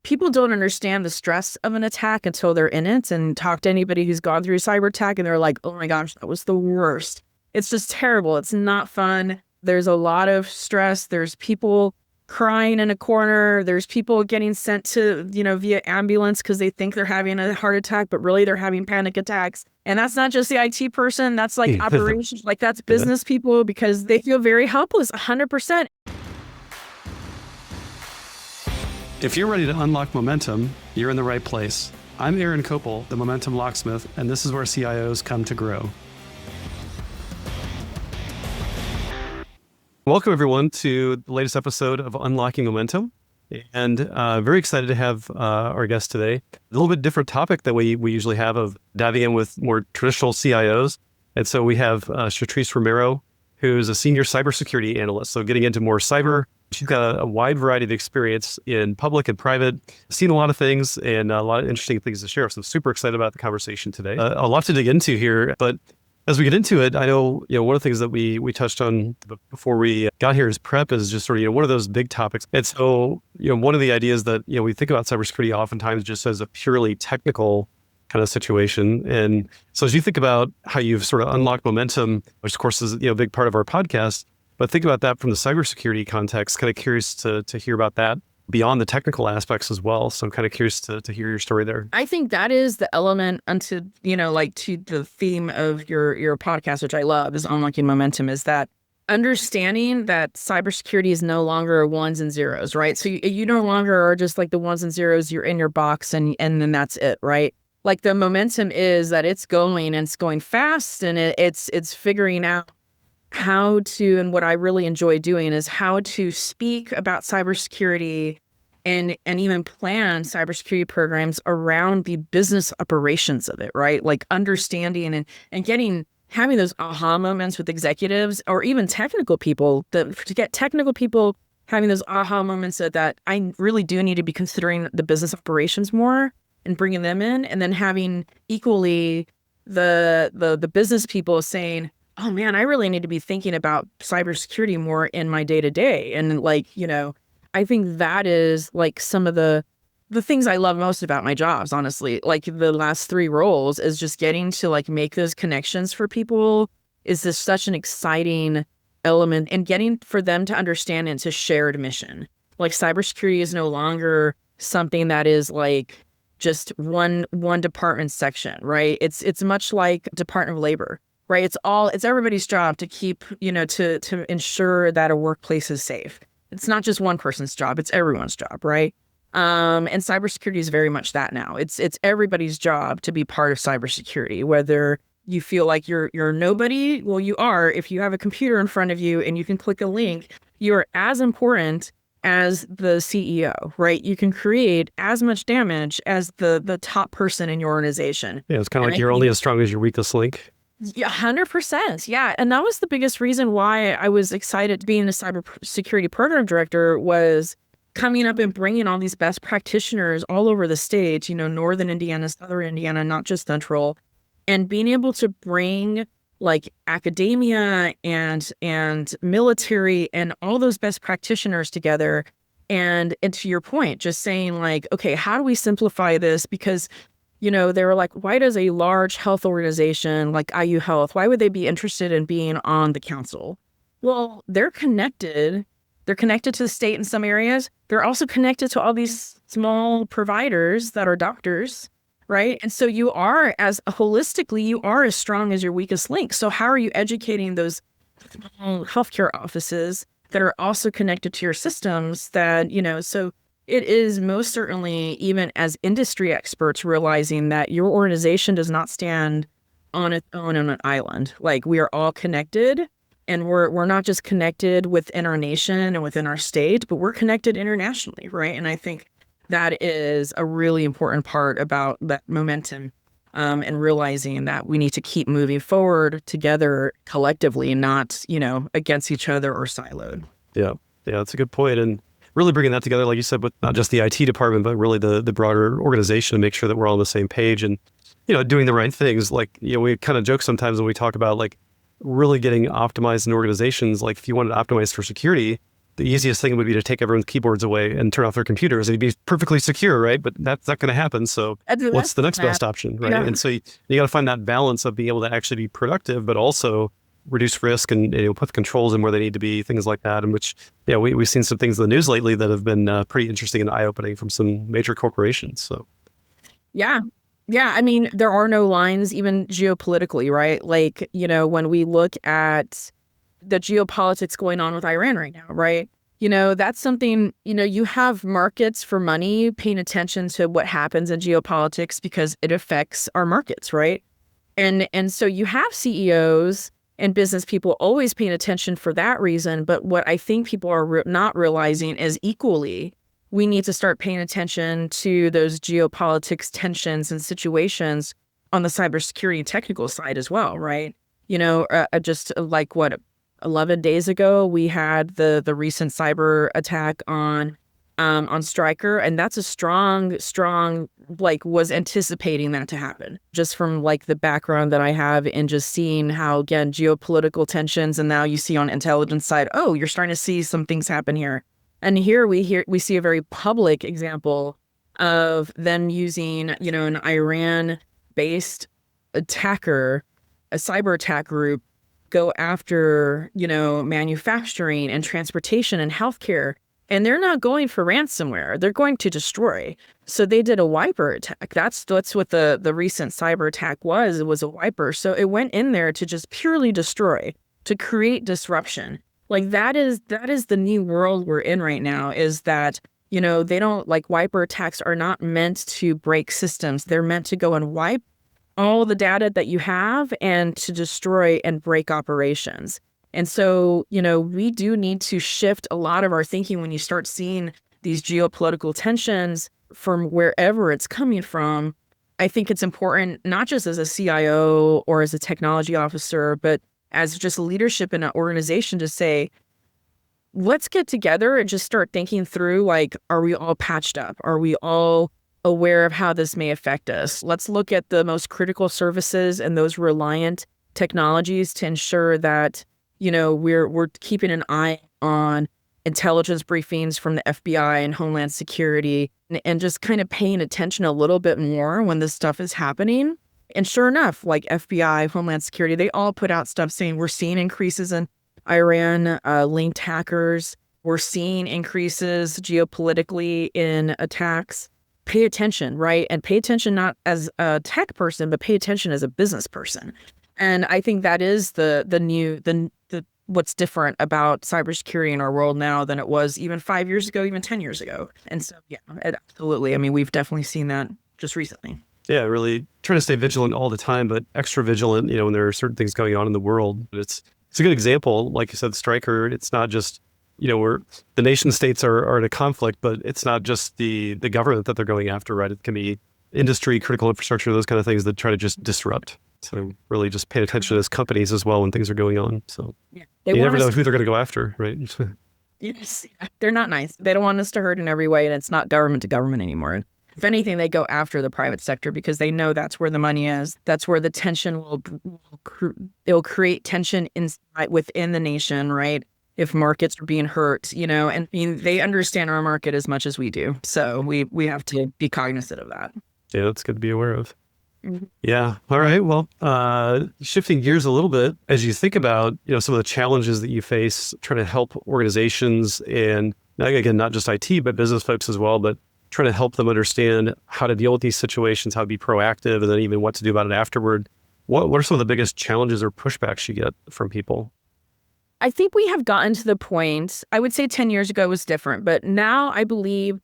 people don't understand the stress of an attack until they're in it, and talk to anybody who's gone through a cyber attack and they're like, oh my gosh, that was the worst. It's just terrible. It's not fun. There's a lot of stress. There's people crying in a corner. There's people getting sent to, via ambulance because they think they're having a heart attack, but really they're having panic attacks. And that's not just the IT person. That's like operations, like that's business people, because they feel very helpless, 100%. If you're ready to unlock momentum, you're in the right place. I'm Aaron Kopel, the Momentum Locksmith, and this is where CIOs come to grow. Welcome, everyone, to the latest episode of Unlocking Momentum. And very excited to have our guest today. A little bit different topic that we usually have of diving in with more traditional CIOs. And so we have Chetrice Romero, who's a senior cybersecurity analyst. So getting into more cyber. She's got a wide variety of experience in public and private, seen a lot of things and a lot of interesting things to share. So I'm super excited about the conversation today. A lot to dig into here, but as we get into it, I know, one of the things that we touched on before we got here is prep is just sort of, one of those big topics. And so, one of the ideas that, we think about cybersecurity oftentimes just as a purely technical kind of situation. And so as you think about how you've sort of unlocked momentum, which of course is, a big part of our podcast, but think about that from the cybersecurity context, kind of curious to hear about that beyond the technical aspects as well. So I'm kind of curious to hear your story there. I think that is the element to the theme of your podcast, which I love, is unlocking momentum, is that understanding that cybersecurity is no longer ones and zeros, right? So you no longer are just like the ones and zeros, you're in your box and then that's it, right? Like the momentum is that it's going and it's going fast, and it's figuring out how to, and what I really enjoy doing is how to speak about cybersecurity and even plan cybersecurity programs around the business operations of it, right? Like understanding and having those aha moments with executives or even technical people, to get technical people having those aha moments that I really do need to be considering the business operations more and bringing them in, and then having equally the business people saying, oh man, I really need to be thinking about cybersecurity more in my day-to-day. And I think that is like some of the things I love most about my jobs, honestly. Like the last 3 roles is just getting to like make those connections for people is this such an exciting element, and getting for them to understand it's a shared mission. Like cybersecurity is no longer something that is like just one department section, right? It's much like Department of Labor. Right. It's everybody's job to keep, to ensure that a workplace is safe. It's not just one person's job. It's everyone's job. Right. And cybersecurity is very much that now. It's everybody's job to be part of cybersecurity, whether you feel like you're nobody. Well, you are. If you have a computer in front of you and you can click a link, you are as important as the CEO, right? You can create as much damage as the top person in your organization. Yeah. It's kind of like you're only as strong as your weakest link. Yeah, 100%. Yeah. And that was the biggest reason why I was excited being a cybersecurity program director, was coming up and bringing all these best practitioners all over the state, Northern Indiana, Southern Indiana, not just Central, and being able to bring like academia and military and all those best practitioners together. And to your point, just saying like, okay, how do we simplify this? Because they were like, why does a large health organization like IU Health, why would they be interested in being on the council? Well, they're connected. They're connected to the state in some areas. They're also connected to all these small providers that are doctors, right? And so you are as strong as your weakest link. So how are you educating those small healthcare offices that are also connected to your systems that, so it is most certainly, even as industry experts, realizing that your organization does not stand on its own on an island. Like we are all connected, and we're not just connected within our nation and within our state, but we're connected internationally, right? And I think that is a really important part about that momentum, and realizing that we need to keep moving forward together collectively, not, against each other or siloed. Yeah, that's a good point. And really bringing that together, like you said, with not just the IT department, but really the broader organization, to make sure that we're all on the same page and, doing the right things. Like, we kind of joke sometimes when we talk about like really getting optimized in organizations. Like if you wanted to optimize for security, the easiest thing would be to take everyone's keyboards away and turn off their computers. It'd be perfectly secure, right? But that's not going to happen. So what's the next best option, right? Yeah. And so you got to find that balance of being able to actually be productive, but also reduce risk and put the controls in where they need to be, things like that. And which, we've seen some things in the news lately that have been pretty interesting and eye-opening from some major corporations. So yeah. Yeah, I mean, there are no lines even geopolitically, right? Like, when we look at the geopolitics going on with Iran right now, right? That's something, you have markets for money paying attention to what happens in geopolitics because it affects our markets, right? And so you have CEOs and business people always paying attention for that reason. But what I think people are not realizing is equally, we need to start paying attention to those geopolitics tensions and situations on the cybersecurity and technical side as well, right? Just like 11 days ago, we had the recent cyber attack on Stryker, and that's a strong, was anticipating that to happen. Just from the background that I have and just seeing how, again, geopolitical tensions, and now you see on intelligence side, oh, you're starting to see some things happen here. And here we see a very public example of them using, an Iran-based attacker, a cyber attack group, go after, manufacturing and transportation and healthcare. And they're not going for ransomware. They're going to destroy. So they did a wiper attack. That's what the recent cyber attack was. It was a wiper. So it went in there to just purely destroy, to create disruption. That is the new world we're in right now, is that, they don't, wiper attacks are not meant to break systems. They're meant to go and wipe all the data that you have and to destroy and break operations. And so, we do need to shift a lot of our thinking when you start seeing these geopolitical tensions from wherever it's coming from. I think it's important, not just as a CIO or as a technology officer, but as just leadership in an organization, to say, let's get together and just start thinking through, are we all patched up? Are we all aware of how this may affect us? Let's look at the most critical services and those reliant technologies to ensure that, we're keeping an eye on intelligence briefings from the FBI and Homeland Security, and just kind of paying attention a little bit more when this stuff is happening. And sure enough, FBI, Homeland Security, they all put out stuff saying we're seeing increases in Iran linked hackers. We're seeing increases geopolitically in attacks. Pay attention, right? And pay attention not as a tech person, but pay attention as a business person. And I think that is the what's different about cybersecurity in our world now than it was even 5 years ago, even 10 years ago. And so, yeah, absolutely. I mean, we've definitely seen that just recently. Yeah, really trying to stay vigilant all the time, but extra vigilant, when there are certain things going on in the world. It's a good example. Like you said, Stryker, it's not just, where the nation states are in a conflict, but it's not just the government that they're going after, right? It can be industry, critical infrastructure, those kind of things that try to just disrupt. So really just pay attention to those companies as well when things are going on. So you never know who they're going to go after, right? Yes, they're not nice. They don't want us to hurt in every way, and it's not government to government anymore. If anything, they go after the private sector because they know that's where the money is. That's where the tension it'll create tension within the nation, right? If markets are being hurt, and they understand our market as much as we do. So we have to be cognizant of that. Yeah, that's good to be aware of. Mm-hmm. Yeah. All right. Well, shifting gears a little bit, as you think about, some of the challenges that you face trying to help organizations, and again, not just IT, but business folks as well, but trying to help them understand how to deal with these situations, how to be proactive, and then even what to do about it afterward. What are some of the biggest challenges or pushbacks you get from people? I think we have gotten to the point, I would say 10 years ago was different, but now I believe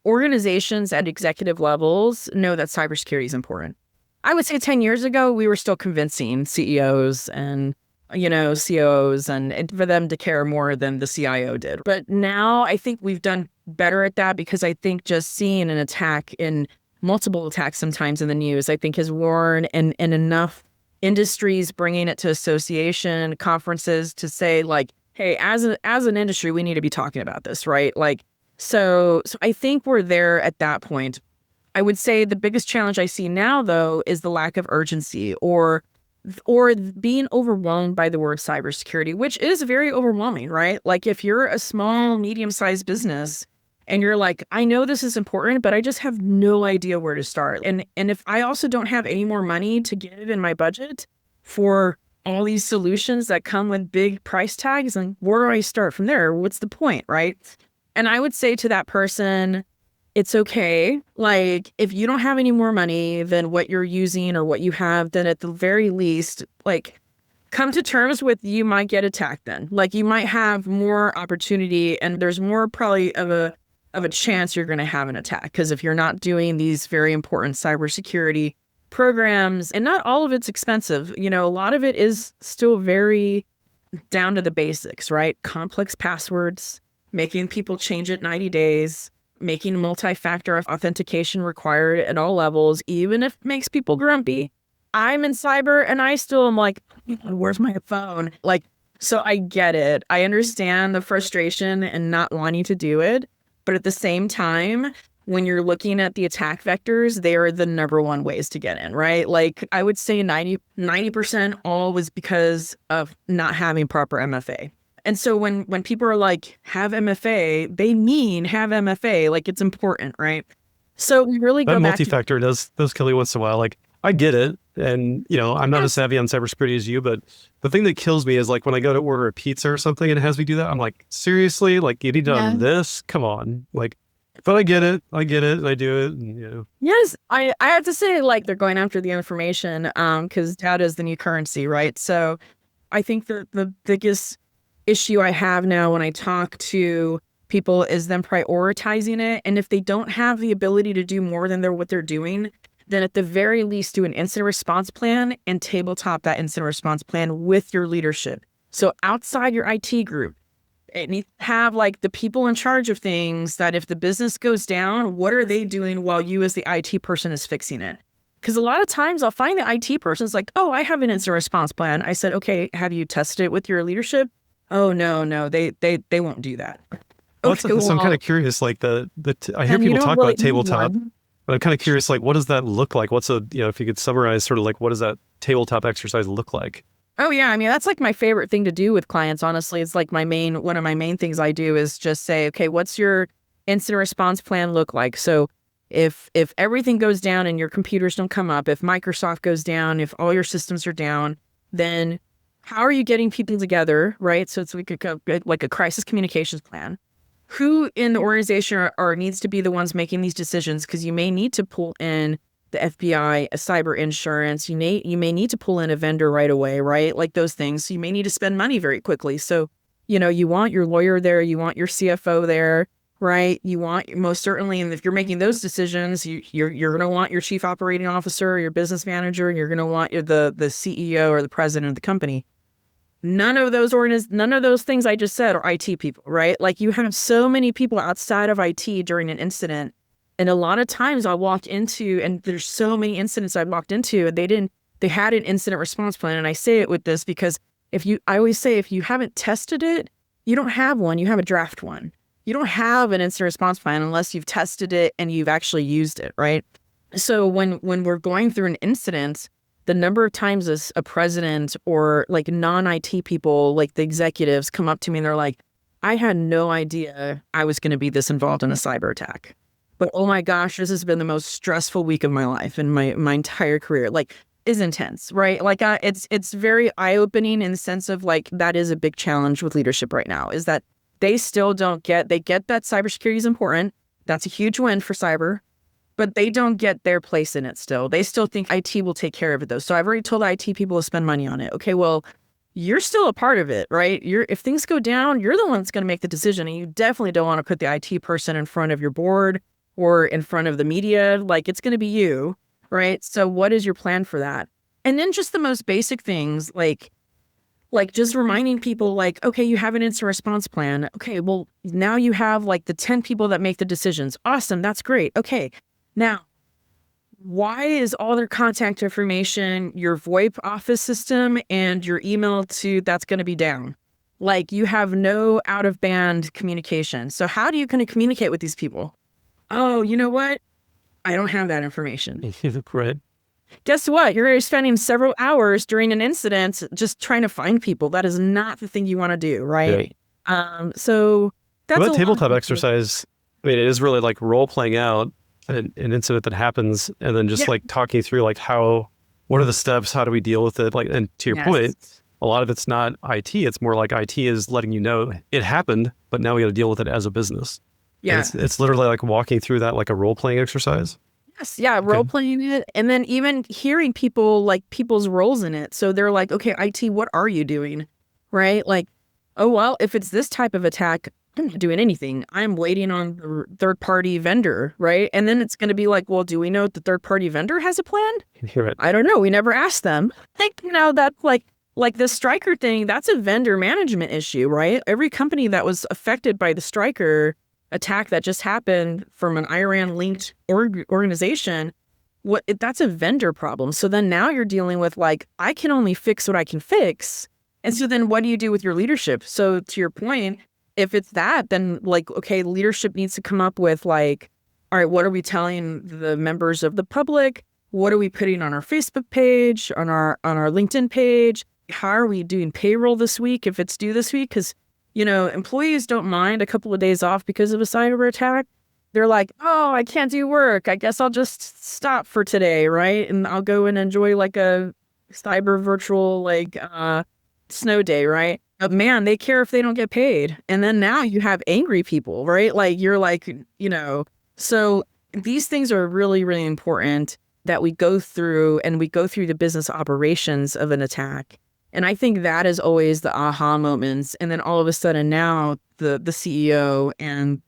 organizations at executive levels know that cybersecurity is important. I would say 10 years ago, we were still convincing CEOs and, COOs and for them to care more than the CIO did. But now I think we've done better at that, because I think just seeing an attack in multiple attacks sometimes in the news, I think has worn and enough industries bringing it to association conferences to say hey, as an industry, we need to be talking about this, right? So I think we're there at that point. I would say the biggest challenge I see now, though, is the lack of urgency, or or being overwhelmed by the word cybersecurity, which is very overwhelming, right? Like if you're a small, medium-sized business and you're like, I know this is important, but I just have no idea where to start. And if I also don't have any more money to give in my budget for all these solutions that come with big price tags, and where do I start from there? What's the point, right? And I would say to that person, it's okay. Like, if you don't have any more money than what you're using or what you have, then at the very least, like, come to terms with you might get attacked then. Like, you might have more opportunity and there's more probably of a chance you're going to have an attack. Because if you're not doing these very important cybersecurity programs, and not all of it's expensive, you know, a lot of it is still very down to the basics, right? Complex passwords, making people change it 90 days, making multi-factor authentication required at all levels, even if it makes people grumpy. I'm in cyber and I still am like, where's my phone? Like, so I get it. I understand the frustration and not wanting to do it. But at the same time, when you're looking at the attack vectors, they are the number one ways to get in, right? Like I would say 90% all was because of not having proper MFA. And so when people are like, have MFA, they mean have MFA, like it's important, right? So we really That go back multi-factor does kill you once in a while. Like I get it. And, you know, I'm not as savvy on cybersecurity as you, but the thing that kills me is like when I go to order a pizza or something and it has me do that, I'm like, seriously? Like you need to do this? Come on. Like, but I get it, and I do it, and, you know. Yes, I have to say, like, they're going after the information because data is the new currency, right? So I think the biggest issue I have now when I talk to people is them prioritizing it. And if they don't have the ability to do more than what they're doing, then at the very least do an incident response plan and tabletop that incident response plan with your leadership. So outside your IT group, it needs to have like the people in charge of things that if the business goes down, what are they doing while you as the IT person is fixing it? Because a lot of times I'll find the IT person's like, oh, I have an incident response plan. I said, okay, have you tested it with your leadership? Oh, no, they won't do that. Well, Okay, so I'm kind of curious, like I hear people talk about tabletop, but I'm kind of curious, like, what does that look like? What's if you could summarize sort of like, what does that tabletop exercise look like? Oh, yeah. I mean, that's like my favorite thing to do with clients, honestly. It's like one of my main things I do is just say, okay, what's your incident response plan look like? So if everything goes down and your computers don't come up, if Microsoft goes down, if all your systems are down, then how are you getting people together, right? So it's like a crisis communications plan. Who in the organization are needs to be the ones making these decisions? Because you may need to pull in the FBI, a cyber insurance. You may need to pull in a vendor right away, right? Like those things. So you may need to spend money very quickly. So, you want your lawyer there, you want your CFO there, right? You want most certainly, and if you're making those decisions, you're going to want your chief operating officer, your business manager, and you're going to want the CEO or the president of the company. None of those things I just said are IT people, right? Like you have so many people outside of IT during an incident. And a lot of times I walked into, and there's so many incidents I've walked into, and they had an incident response plan. And I say it with this because I always say, if you haven't tested it, you don't have one, you have a draft one. You don't have an incident response plan unless you've tested it and you've actually used it, right? So when we're going through an incident, the number of times a president or like non-IT people, like the executives come up to me and they're like, I had no idea I was going to be this involved in a cyber attack. But oh my gosh, this has been the most stressful week of my life and my entire career. Like, is intense, right? Like, it's very eye-opening in the sense of like that is a big challenge with leadership right now. Is that they still they get that cybersecurity is important. That's a huge win for cyber, but they don't get their place in it. Still, they still think IT will take care of it though. So I've already told IT people to spend money on it. Okay, well, you're still a part of it, right? If things go down, you're the one that's going to make the decision, and you definitely don't want to put the IT person in front of your board or in front of the media. Like, it's going to be you, right? So what is your plan for that? And then just the most basic things, like just reminding people, like, okay, you have an incident response plan. Okay, well, now you have like the 10 people that make the decisions. Awesome, that's great. Okay, now, why is all their contact information, your VoIP office system and your email that's going to be down? Like, you have no out-of-band communication. So how do you kind of communicate with these people? Oh, you know what? I don't have that information. Right. guess what? You're spending several hours during an incident just trying to find people. That is not the thing you want to do, right? So that's that tabletop exercise. I mean, it is really like role playing out an incident that happens, and then just like talking through like what are the steps? How do we deal with it? Like, and to your point, a lot of it's not IT. It's more like IT is letting you know it happened, but now we got to deal with it as a business. Yeah. It's literally like walking through that like a role playing exercise. Yes. Yeah. Role playing it. And then even hearing people, like people's roles in it. So they're like, okay, IT, what are you doing? Right? Like, oh, well, if it's this type of attack, I'm not doing anything. I'm waiting on the third-party vendor, right? And then it's going to be like, well, do we know the third-party vendor has a plan? I don't know. We never asked them. Like, that's like the Stryker thing, that's a vendor management issue, right? Every company that was affected by the Stryker attack that just happened from an Iran-linked organization, that's a vendor problem. So then now you're dealing with like, I can only fix what I can fix. And so then what do you do with your leadership? So to your point, if it's that, then like, okay, leadership needs to come up with like, all right, what are we telling the members of the public? What are we putting on our Facebook page, on our LinkedIn page? How are we doing payroll this week if it's due this week? Because, employees don't mind a couple of days off because of a cyber attack. They're like, oh, I can't do work. I guess I'll just stop for today, right? And I'll go and enjoy like a cyber virtual like snow day, right? But man, they care if they don't get paid. And then now you have angry people, right? Like you're like, so these things are really, really important that we go through, and we go through the business operations of an attack. And I think that is always the aha moments. And then all of a sudden now the CEO and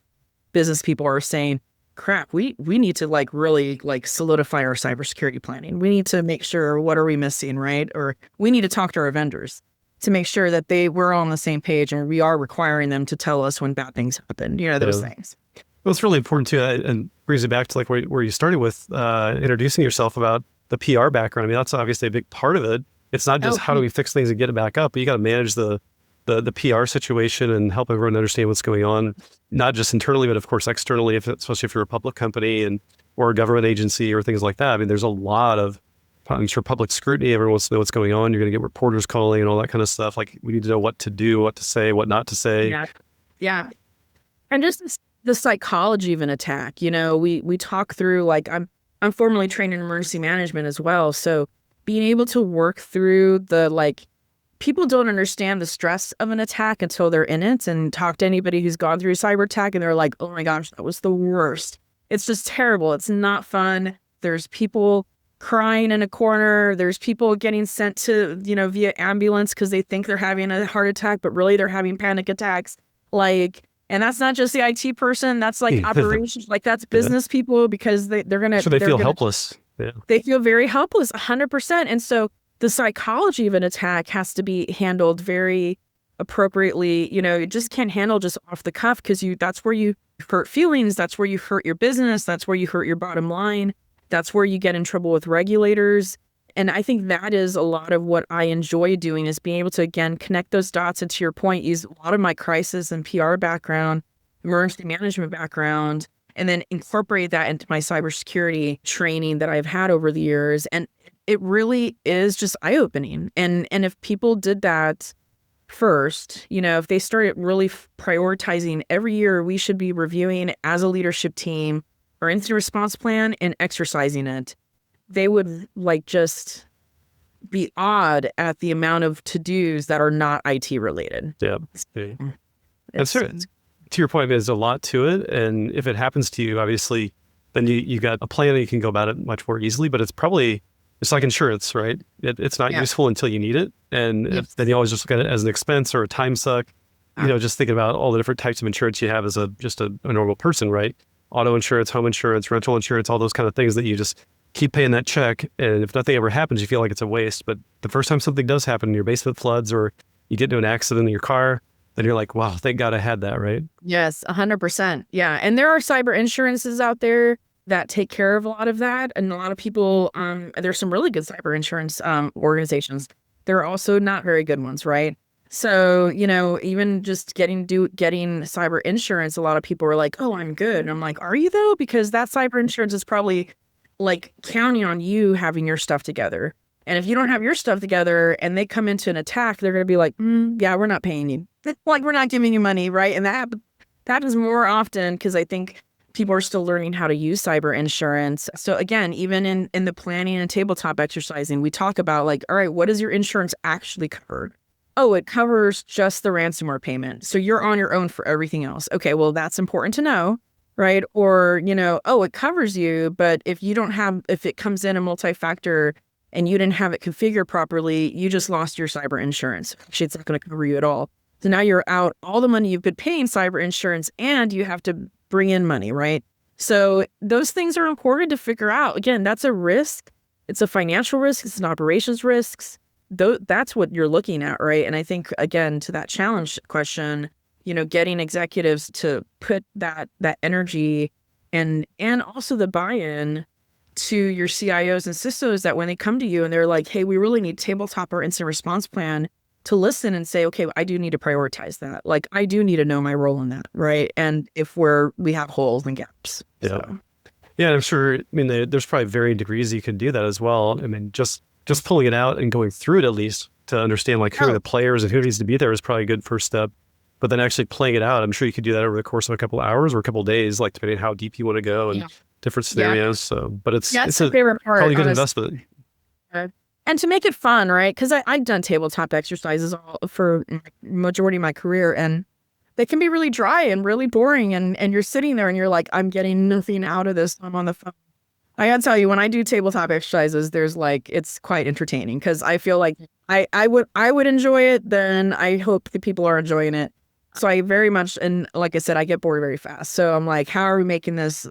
business people are saying, crap, we need to like really like solidify our cybersecurity planning. We need to make sure, what are we missing, right? Or we need to talk to our vendors to make sure that we're all on the same page, and we are requiring them to tell us when bad things happen, those things. Well, it's really important too, and brings it back to like where you started with introducing yourself about the PR background. I mean, that's obviously a big part of it. It's not just how do we fix things and get it back up, but you got to manage the PR situation and help everyone understand what's going on, not just internally, but of course externally, especially if you're a public company or a government agency or things like that. I mean, there's a lot of, I'm sure, public scrutiny. Everyone wants to know what's going on. You're going to get reporters calling and all that kind of stuff. Like, we need to know what to do, what to say, what not to say. Yeah. And just the psychology of an attack. We talk through, like, I'm formally trained in emergency management as well. So being able to work through people don't understand the stress of an attack until they're in it, and talk to anybody who's gone through a cyber attack and they're like, oh my gosh, that was the worst. It's just terrible. It's not fun. There's people crying in a corner. There's people getting sent to, via ambulance because they think they're having a heart attack, but really they're having panic attacks. Like, and that's not just the IT person. That's like operations, like that's business people, because they're going to... So they feel helpless. Yeah. They feel very helpless, 100%. And so the psychology of an attack has to be handled very appropriately. You just can't handle just off the cuff, because that's where you hurt feelings. That's where you hurt your business. That's where you hurt your bottom line. That's where you get in trouble with regulators. And I think that is a lot of what I enjoy doing, is being able to, again, connect those dots. And to your point, use a lot of my crisis and PR background, emergency management background, and then incorporate that into my cybersecurity training that I've had over the years. And it really is just eye-opening. And if people did that first, if they started really prioritizing every year, we should be reviewing as a leadership team our incident response plan and exercising it, they would just be awed at the amount of to-dos that are not IT related. Yeah. And so, to your point, there's a lot to it. And if it happens to you, obviously, then you got a plan and you can go about it much more easily. But it's like insurance, right? It's not useful until you need it. And then you always just look at it as an expense or a time suck. Just thinking about all the different types of insurance you have as just a normal person, right? Auto insurance, home insurance, rental insurance, all those kind of things that you just keep paying that check. And if nothing ever happens, you feel like it's a waste. But the first time something does happen, your basement floods or you get into an accident in your car, then you're like, wow, thank God I had that, right? Yes, 100%. Yeah. And there are cyber insurances out there that take care of a lot of that. And a lot of people, there's some really good cyber insurance organizations. There are also not very good ones, right? So, even just getting cyber insurance, a lot of people are like, oh, I'm good. And I'm like, are you though? Because that cyber insurance is probably like counting on you having your stuff together. And if you don't have your stuff together and they come into an attack, they're going to be like, yeah, we're not paying you. Like, we're not giving you money, right? And that happens more often because I think people are still learning how to use cyber insurance. So again, even in the planning and tabletop exercising, we talk about like, all right, what does your insurance actually cover? Oh, it covers just the ransomware payment. So you're on your own for everything else. Okay, well, that's important to know, right? Or, oh, it covers you, but if it comes in a multi-factor and you didn't have it configured properly, you just lost your cyber insurance. Actually, it's not going to cover you at all. So now you're out all the money you've been paying cyber insurance and you have to bring in money, right? So those things are important to figure out. Again, that's a risk. It's a financial risk. It's an operations risk. That's what you're looking at, right? And I think, again, to that challenge question, getting executives to put that energy and also the buy-in to your CIOs and CISOs, that when they come to you and they're like, hey, we really need tabletop or incident response plan, to listen and say, okay, I do need to prioritize that. Like, I do need to know my role in that, right? And if we have holes and gaps. Yeah. So. Yeah, I'm sure. I mean, there's probably varying degrees you can do that as well. I mean, just pulling it out and going through it at least to understand like who are the players and who needs to be there is probably a good first step. But then actually playing it out, I'm sure you could do that over the course of a couple of hours or a couple of days, like depending on how deep you want to go and different scenarios. So, but it's the favorite part, probably a good investment. And to make it fun, right? Because I've done tabletop exercises for majority of my career, and they can be really dry and really boring. And you're sitting there and you're like, I'm getting nothing out of this. I'm on the phone. I gotta tell you, when I do tabletop exercises, it's quite entertaining because I feel like I would enjoy it. Then I hope the people are enjoying it. So I very much, and like I said, I get bored very fast. So I'm like, how are we making this,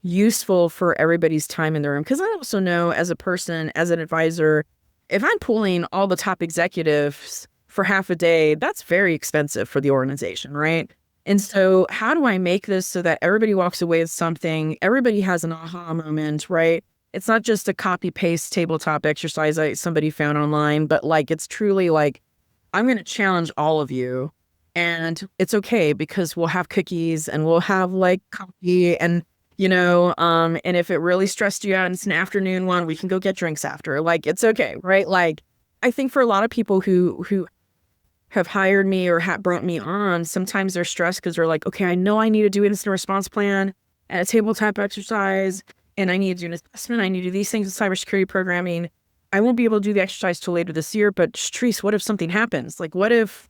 useful for everybody's time in the room? Because I also know, as a person, as an advisor, if I'm pulling all the top executives for half a day, that's very expensive for the organization, right? And so how do I make this so that everybody walks away with something, everybody has an aha moment, right? It's not just a copy paste tabletop exercise somebody found online, but like, it's truly like, I'm going to challenge all of you, and it's okay because we'll have cookies and we'll have like coffee and and if it really stressed you out and it's an afternoon one, we can go get drinks after. Like, it's okay, right? Like, I think for a lot of people who have hired me or brought me on, sometimes they're stressed because they're like, okay, I know I need to do an incident response plan and a tabletop exercise, and I need to do an assessment. I need to do these things in cybersecurity programming. I won't be able to do the exercise till later this year, but Chetrice, what if something happens? Like, what if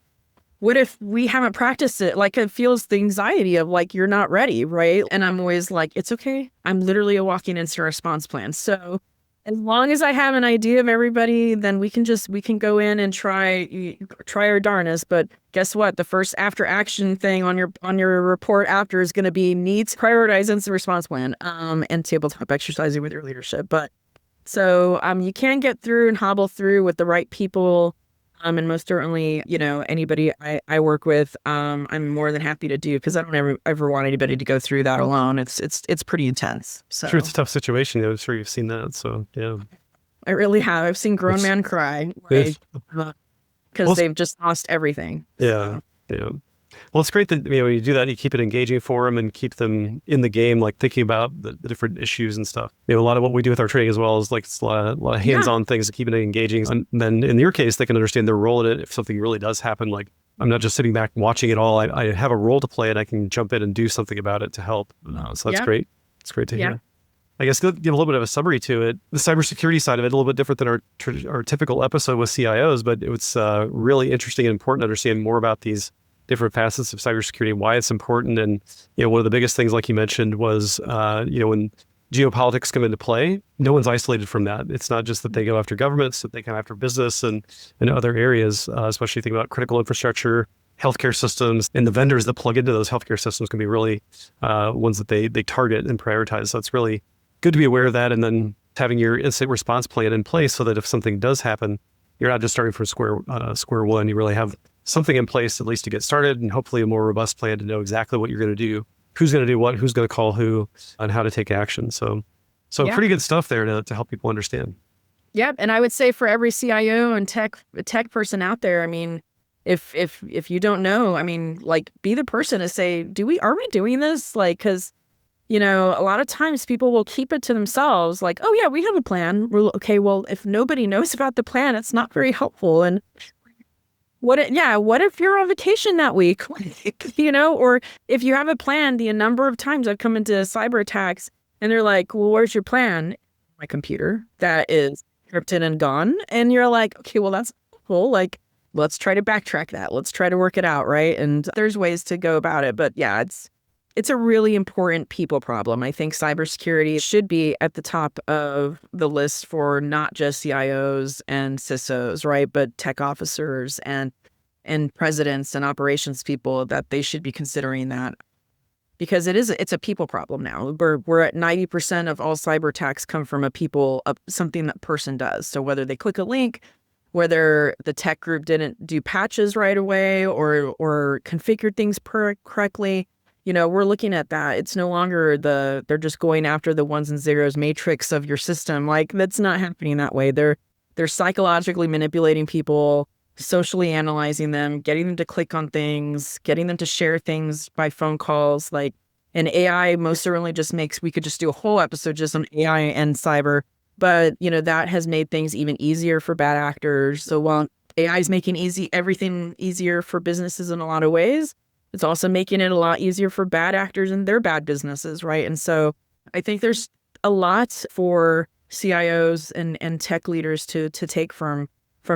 we haven't practiced it? Like, it feels the anxiety of like, you're not ready, right? And I'm always like, it's okay. I'm literally a walking incident response plan. So as long as I have an idea of everybody, then we can go in and try our darnest. But guess what? The first after action thing on your report after is going to be needs prioritize incident response plan, and tabletop exercising with your leadership. But so you can get through and hobble through with the right people. And most certainly, anybody I work with, I'm more than happy to do, because I don't ever want anybody to go through that alone. It's pretty intense. So Sure, it's a tough situation. I'm sure you've seen that. So yeah, I really have. I've seen grown men cry because they've just lost everything. Yeah, yeah. Well, it's great that when you do that, you keep it engaging for them and keep them in the game, like thinking about the different issues and stuff. A lot of what we do with our training as well is like a lot of hands-on things to keep it engaging. And then in your case, they can understand their role in it. If something really does happen, like I'm not just sitting back watching it all. I have a role to play, and I can jump in and do something about it to help. So that's great. It's great to hear. I guess give a little bit of a summary to it. The cybersecurity side of it, a little bit different than our typical episode with CIOs, but it's really interesting and important to understand more about these different facets of cybersecurity, why it's important. And, one of the biggest things, like you mentioned, was, when geopolitics come into play, no one's isolated from that. It's not just that they go after governments, that they come after business and other areas, especially thinking about critical infrastructure, healthcare systems, and the vendors that plug into those healthcare systems can be really ones that they target and prioritize. So it's really good to be aware of that, and then having your incident response plan in place so that if something does happen, you're not just starting from square one. You really have something in place at least to get started, and hopefully a more robust plan to know exactly what you're going to do, who's going to do what, who's going to call who, and how to take action. So pretty good stuff there to help people understand. Yep. And I would say for every CIO and tech person out there, I mean, if you don't know, I mean, like, be the person to say, are we doing this? Like, because a lot of times people will keep it to themselves, like, oh yeah, we have a plan. We're okay. Well, if nobody knows about the plan, it's not very helpful. And what if you're on vacation that week? Or if you have a plan, the number of times I've come into cyber attacks and they're like, well, where's your plan? My computer that is encrypted and gone. And you're like, okay, well, that's cool. Like, let's try to backtrack that. Let's try to work it out. Right. And there's ways to go about it. But yeah, it's a really important people problem. I think cybersecurity should be at the top of the list for not just CIOs and CISOs, right? But tech officers and presidents and operations people, that they should be considering that, because it's a people problem now. We're at 90% of all cyber attacks come from something that person does. So whether they click a link, whether the tech group didn't do patches right away or configured things correctly, we're looking at that. It's no longer they're just going after the ones and zeros matrix of your system. Like, that's not happening that way. They're psychologically manipulating people, socially analyzing them, getting them to click on things, getting them to share things by phone calls. Like, and AI most certainly we could just do a whole episode just on AI and cyber. But, that has made things even easier for bad actors. So while AI is making everything easier for businesses in a lot of ways, it's also making it a lot easier for bad actors and their bad businesses, right? And so I think there's a lot for CIOs and tech leaders to take from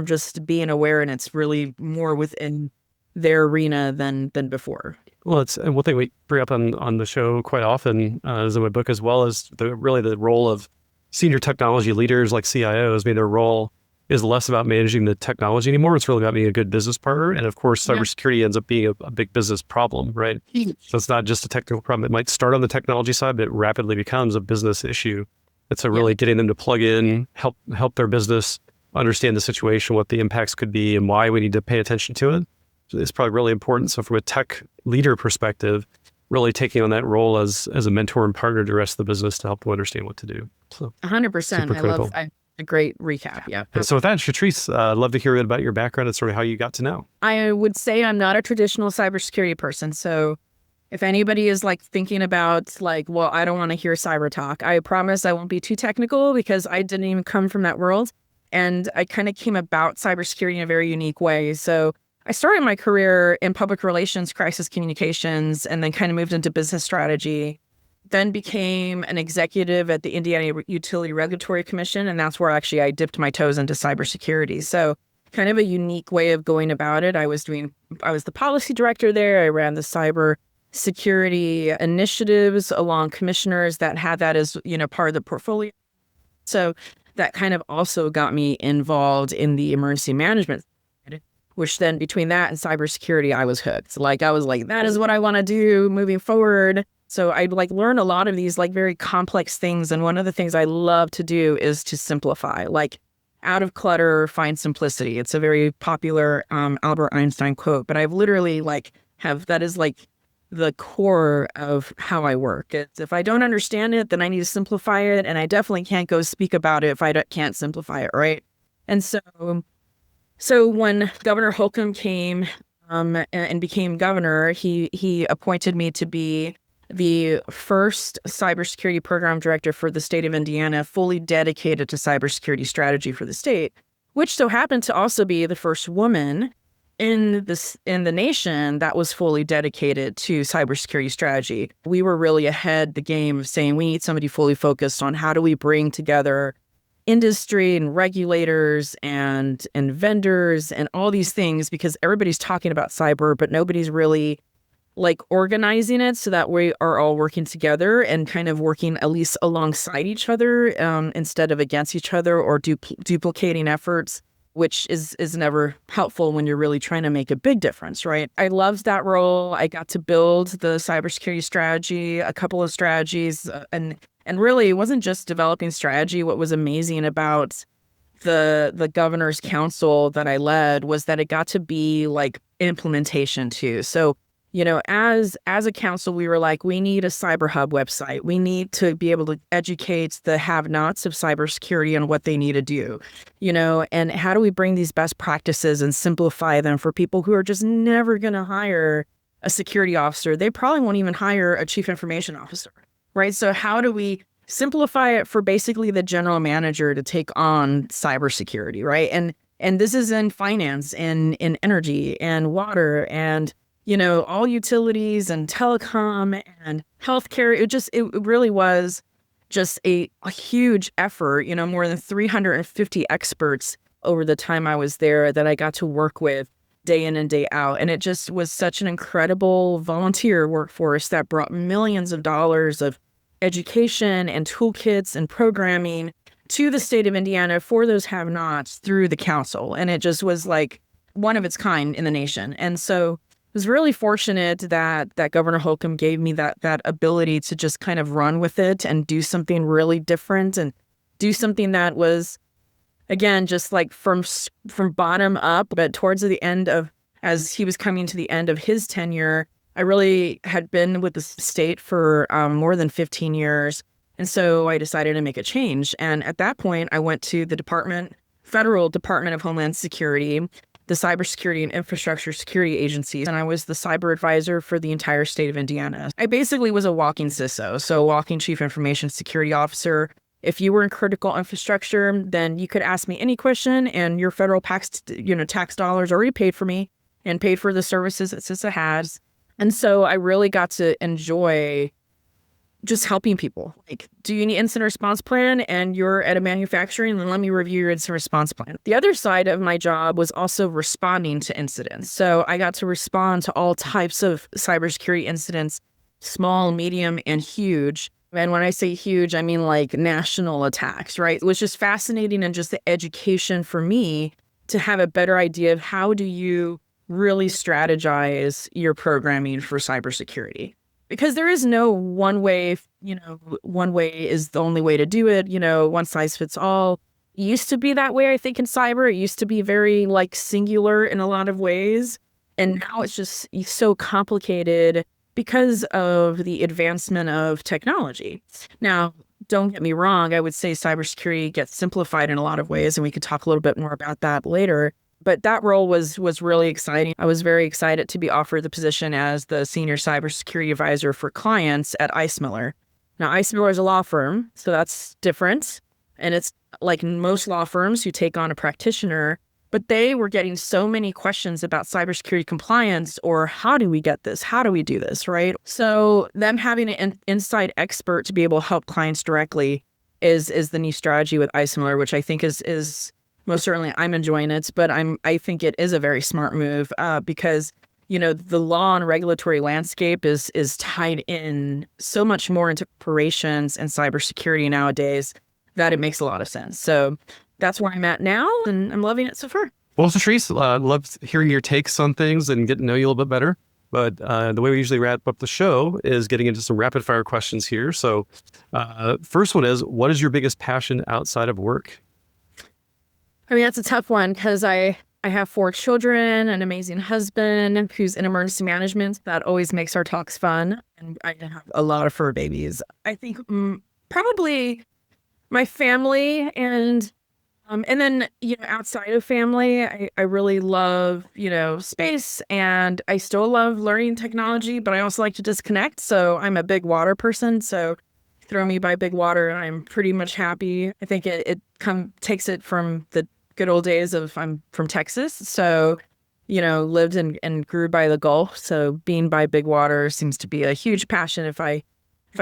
just being aware, and it's really more within their arena than before. Well, it's one thing we bring up on the show quite often, as in my book as well, is the role of senior technology leaders like CIOs. I mean, their role is less about managing the technology anymore. It's really about being a good business partner. And of course, cybersecurity ends up being a big business problem, right? So it's not just a technical problem. It might start on the technology side, but it rapidly becomes a business issue. And so really getting them to plug in, help their business understand the situation, what the impacts could be, and why we need to pay attention to it is probably really important. So from a tech leader perspective, really taking on that role as a mentor and partner to the rest of the business to help them understand what to do. So 100%. A great recap. Yeah. So with that, Chetrice, I'd love to hear a bit about your background and sort of how you got to know. I would say I'm not a traditional cybersecurity person. So if anybody is like thinking about like, well, I don't want to hear cyber talk, I promise I won't be too technical, because I didn't even come from that world. And I kind of came about cybersecurity in a very unique way. So I started my career in public relations, crisis communications, and then kind of moved into business strategy. Then became an executive at the Indiana Utility Regulatory Commission, and that's where actually I dipped my toes into cybersecurity. So kind of a unique way of going about it. I was the policy director there. I ran the cyber security initiatives along commissioners that had that as, part of the portfolio. So that kind of also got me involved in the emergency management, which then between that and cybersecurity, I was hooked. I was like, that is what I want to do moving forward. So I'd learn a lot of these very complex things. And one of the things I love to do is to simplify, out of clutter, find simplicity. It's a very popular Albert Einstein quote, but I've literally that is the core of how I work. It's, if I don't understand it, then I need to simplify it. And I definitely can't go speak about it if I can't simplify it, right? And so when Governor Holcomb came and became governor, he appointed me to be the first cybersecurity program director for the state of Indiana, fully dedicated to cybersecurity strategy for the state, which so happened to also be the first woman in the nation that was fully dedicated to cybersecurity strategy. We were really ahead the game of saying we need somebody fully focused on how do we bring together industry and regulators and vendors and all these things, because everybody's talking about cyber, but nobody's really organizing it so that we are all working together and kind of working at least alongside each other instead of against each other or duplicating efforts, which is never helpful when you're really trying to make a big difference, right? I loved that role. I got to build the cybersecurity strategy, a couple of strategies, and really it wasn't just developing strategy. What was amazing about the governor's council that I led was that it got to be implementation too. So as a council, we were we need a cyber hub website. We need to be able to educate the have-nots of cybersecurity on what they need to do, and how do we bring these best practices and simplify them for people who are just never going to hire a security officer. They probably won't even hire a chief information officer, right? So how do we simplify it for basically the general manager to take on cybersecurity, right? And this is in finance and in energy and water and, all utilities and telecom and healthcare. It really was just a huge effort, more than 350 experts over the time I was there that I got to work with day in and day out. And it just was such an incredible volunteer workforce that brought millions of dollars of education and toolkits and programming to the state of Indiana for those have-nots through the council. And it just was like one of its kind in the nation. And so I was really fortunate that Governor Holcomb gave me that ability to just kind of run with it and do something really different and do something that was, again, just like from bottom up. But towards the end of, as he was coming to the end of his tenure, I really had been with the state for more than 15 years. And so I decided to make a change. And at that point, I went to the Federal Department of Homeland Security, the Cybersecurity and Infrastructure Security Agency, and I was the cyber advisor for the entire state of Indiana. I basically was a walking CISO, so walking Chief Information Security Officer. If you were in critical infrastructure, then you could ask me any question, and your federal tax dollars already paid for me and paid for the services that CISA has. And so I really got to enjoy just helping people. Like, do you need incident response plan and you're at a manufacturing, then let me review your incident response plan. The other side of my job was also responding to incidents. So I got to respond to all types of cybersecurity incidents, small, medium, and huge. And when I say huge, I mean like national attacks, right? It was just fascinating and just the education for me to have a better idea of how do you really strategize your programming for cybersecurity. Because there is no one way, one way is the only way to do it, one size fits all. It used to be that way, I think, in cyber. It used to be very singular in a lot of ways. And now it's just so complicated because of the advancement of technology. Now, don't get me wrong, I would say cybersecurity gets simplified in a lot of ways, and we could talk a little bit more about that later. But that role was really exciting. I was very excited to be offered the position as the Senior Cybersecurity Advisor for clients at Ice Miller. Now, Ice Miller is a law firm, so that's different. And it's like most law firms who take on a practitioner, but they were getting so many questions about cybersecurity compliance or how do we get this? How do we do this, right? So them having an inside expert to be able to help clients directly is the new strategy with Ice Miller, which I think is most certainly I'm enjoying it, but I think it is a very smart move because, the law and regulatory landscape is tied in so much more into operations and cybersecurity nowadays that it makes a lot of sense. So that's where I'm at now, and I'm loving it so far. Well, Chetrice, love hearing your takes on things and getting to know you a little bit better. But the way we usually wrap up the show is getting into some rapid fire questions here. So first one is, what is your biggest passion outside of work? I mean, that's a tough one because I have 4 children, an amazing husband who's in emergency management. That always makes our talks fun. And I have a lot of fur babies. I think probably my family and then, outside of family, I really love, space, and I still love learning technology, but I also like to disconnect. So I'm a big water person. So throw me by big water and I'm pretty much happy. I think it takes it from the good old days of I'm from Texas. So, lived and grew by the Gulf. So being by big water seems to be a huge passion. If I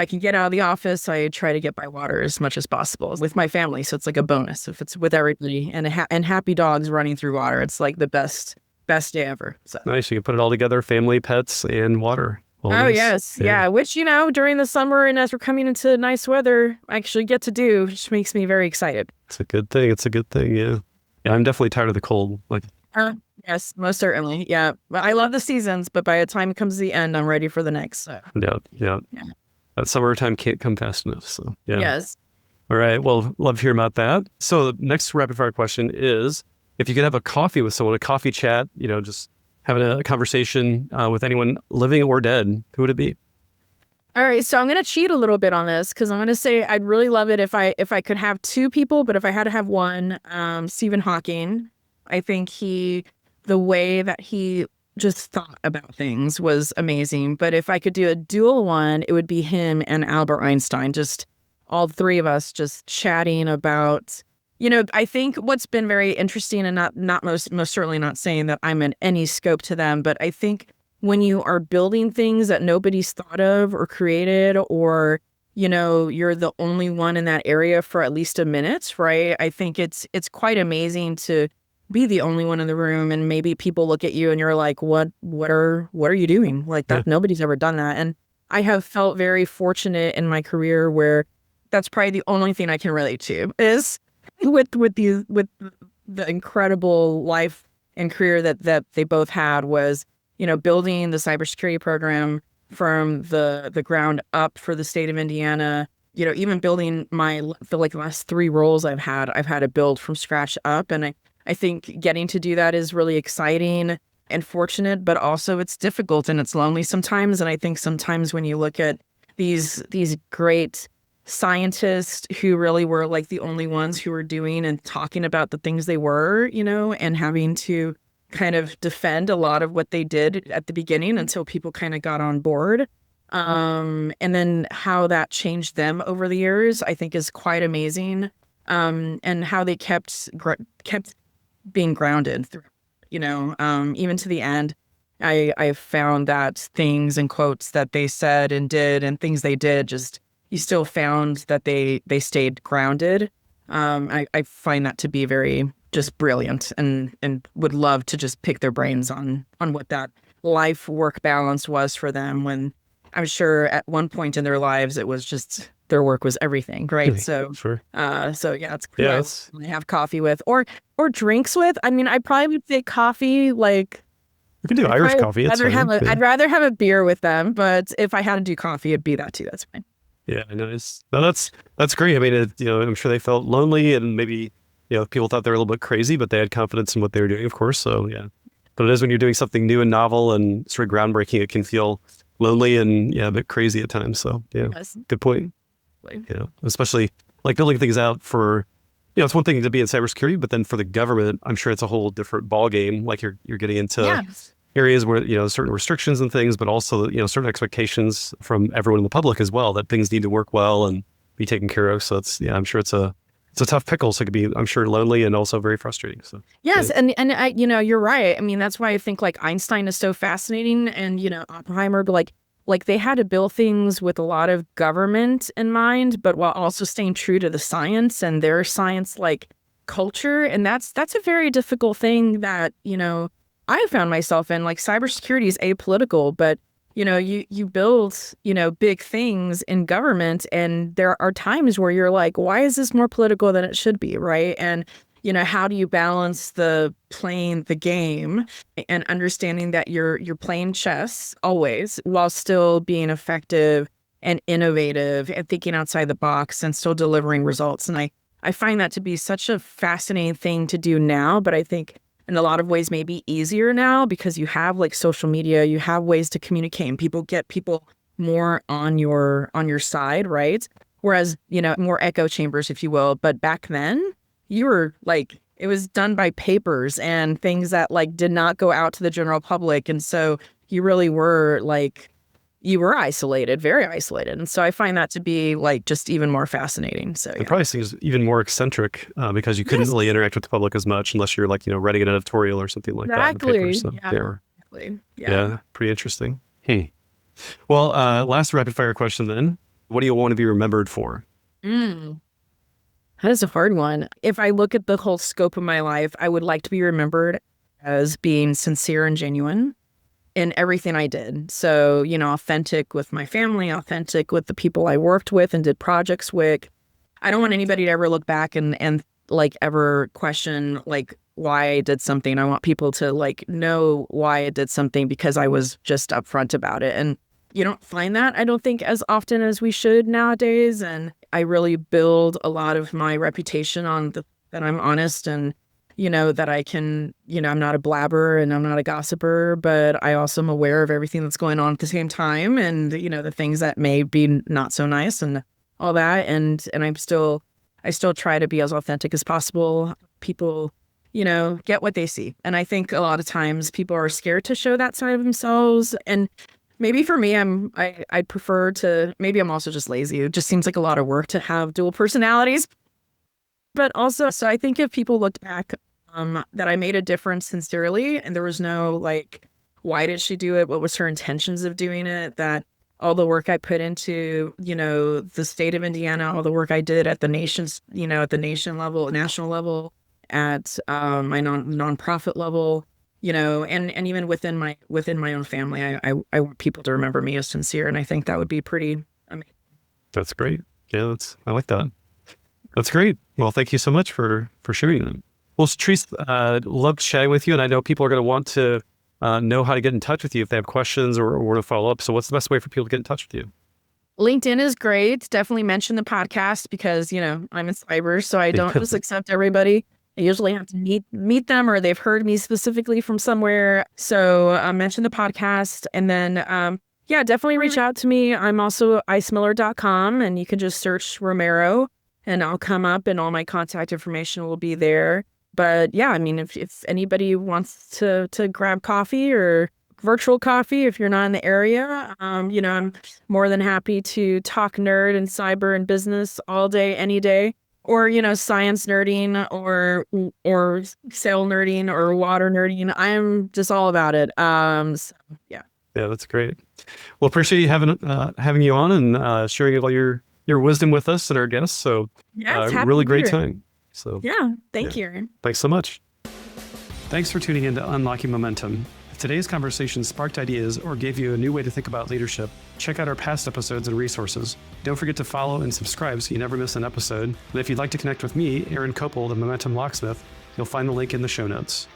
can get out of the office, I try to get by water as much as possible with my family. So it's like a bonus if it's with everybody and happy dogs running through water. It's like the best day ever. So. Nice. You can put it all together, family, pets, and water. Always. Oh, yes. Yeah. Which, during the summer and as we're coming into nice weather, I actually get to do, which makes me very excited. It's a good thing. Yeah. Yeah. I'm definitely tired of the cold. Yes, most certainly. Yeah. But I love the seasons, but by the time it comes to the end, I'm ready for the next. So. Yeah. That summertime can't come fast enough. So, yeah. Yes. All right. Well, love hearing about that. So the next rapid fire question is, if you could have a coffee with someone, a coffee chat, just having a conversation with anyone living or dead, who would it be? All right, so I'm going to cheat a little bit on this because I'm going to say I'd really love it if I could have 2 people, but if I had to have one, Stephen Hawking. I think the way that he just thought about things was amazing. But if I could do a dual one, it would be him and Albert Einstein, just all three of us just chatting about, I think what's been very interesting, and not most certainly not saying that I'm in any scope to them, but I think when you are building things that nobody's thought of or created, or you're the only one in that area for at least a minute, right? I think it's quite amazing to be the only one in the room, and maybe people look at you and you're like, what are you doing? Like that, nobody's ever done that. And I have felt very fortunate in my career where that's probably the only thing I can relate to is with the incredible life and career that they both had was, building the cybersecurity program from the ground up for the state of Indiana, even building the last 3 roles I've had to build from scratch up. And I think getting to do that is really exciting and fortunate, but also it's difficult and it's lonely sometimes. And I think sometimes when you look at these great scientists who really were like the only ones who were doing and talking about the things they were, and having to kind of defend a lot of what they did at the beginning until people kind of got on board. And then how that changed them over the years, I think is quite amazing. And how they kept being grounded through, even to the end. I found that things and quotes that they said and did and things they did, just you still found that they stayed grounded. I find that to be very just brilliant, and would love to just pick their brains on what that life work balance was for them, when I'm sure at one point in their lives it was just their work was everything, right? So Sure. so yeah, it's cool. Yeah, I have coffee with or drinks with. I mean, I probably would say coffee, like we can do Irish coffee. I'd rather have a beer with them, but if I had to do coffee, it'd be that too. That's fine. Yeah, I know. That's great. I mean, I'm sure they felt lonely, and maybe people thought they were a little bit crazy, but they had confidence in what they were doing, of course. So yeah, but it is when you're doing something new and novel and sort of groundbreaking, it can feel lonely and a bit crazy at times. So yeah, yes. Good point. Especially like building things out for, it's one thing to be in cybersecurity, but then for the government, I'm sure it's a whole different ball game. Like you're getting into areas where certain restrictions and things, but also certain expectations from everyone in the public as well, that things need to work well and be taken care of. So I'm sure it's a tough pickle. So it could be, I'm sure, lonely and also very frustrating. So yes, and I, you're right. I mean, that's why I think like Einstein is so fascinating, and Oppenheimer, but like they had to build things with a lot of government in mind, but while also staying true to the science and their science like culture. And that's a very difficult thing that, I found myself in. Like cybersecurity is apolitical, but you build, big things in government, and there are times where you're like, why is this more political than it should be, right? And how do you balance playing the game and understanding that you're playing chess always while still being effective and innovative and thinking outside the box and still delivering results. And I find that to be such a fascinating thing to do now, but I think in a lot of ways maybe easier now because you have like social media, you have ways to communicate, and get people more on your side, right? Whereas, more echo chambers, if you will. But back then, you were like, it was done by papers and things that like did not go out to the general public. And so you really were like, you were isolated, very isolated. And so I find that to be like just even more fascinating. So it probably seems even more eccentric because you couldn't really interact with the public as much unless you're like, writing an editorial or something like that in the paper. So, exactly. Yeah, pretty interesting. Well, last rapid fire question then. What do you want to be remembered for? That is a hard one. If I look at the whole scope of my life, I would like to be remembered as being sincere and genuine in everything I did. So, authentic with my family, authentic with the people I worked with and did projects with. I don't want anybody to ever look back and like ever question like why I did something. I want people to like know why I did something because I was just upfront about it. And you don't find that, I don't think, as often as we should nowadays. And I really build a lot of my reputation on that I'm honest and, that I can, I'm not a blabber and I'm not a gossiper, but I also am aware of everything that's going on at the same time and, the things that may be not so nice and all that. And I still try to be as authentic as possible. People, get what they see. And I think a lot of times people are scared to show that side of themselves. And maybe for me, I'd prefer to, maybe I'm also just lazy. It just seems like a lot of work to have dual personalities. But also, so I think if people looked back, that I made a difference sincerely, and there was no like, why did she do it? What was her intentions of doing it? That all the work I put into, the state of Indiana, all the work I did at the nation's, at the nation level, national level, at my nonprofit level, and even within my own family, I want people to remember me as sincere, and I think that would be pretty amazing. That's great. Yeah, I like that. That's great. Well, thank you so much for sharing them. Well, Chetrice, loved chatting with you, and I know people are going to want to know how to get in touch with you if they have questions or want to follow up. So what's the best way for people to get in touch with you? LinkedIn is great. Definitely mention the podcast because, I'm in cyber, so I don't just accept everybody. I usually have to meet them, or they've heard me specifically from somewhere. So mention the podcast, and then definitely reach out to me. I'm also icemiller.com, and you can just search Romero and I'll come up, and all my contact information will be there. But yeah, I mean, if anybody wants to grab coffee or virtual coffee, if you're not in the area, I'm more than happy to talk nerd and cyber and business all day, any day, or, science nerding or sail nerding or water nerding. I'm just all about it. So yeah. Yeah, that's great. Well, appreciate you having you on and sharing all your wisdom with us and our guests. So really great time. So yeah, thank you. Thanks so much. Thanks for tuning in to Unlocking Momentum. If today's conversation sparked ideas or gave you a new way to think about leadership, check out our past episodes and resources. Don't forget to follow and subscribe so you never miss an episode. And if you'd like to connect with me, Aaron Kopel, the Momentum Locksmith, you'll find the link in the show notes.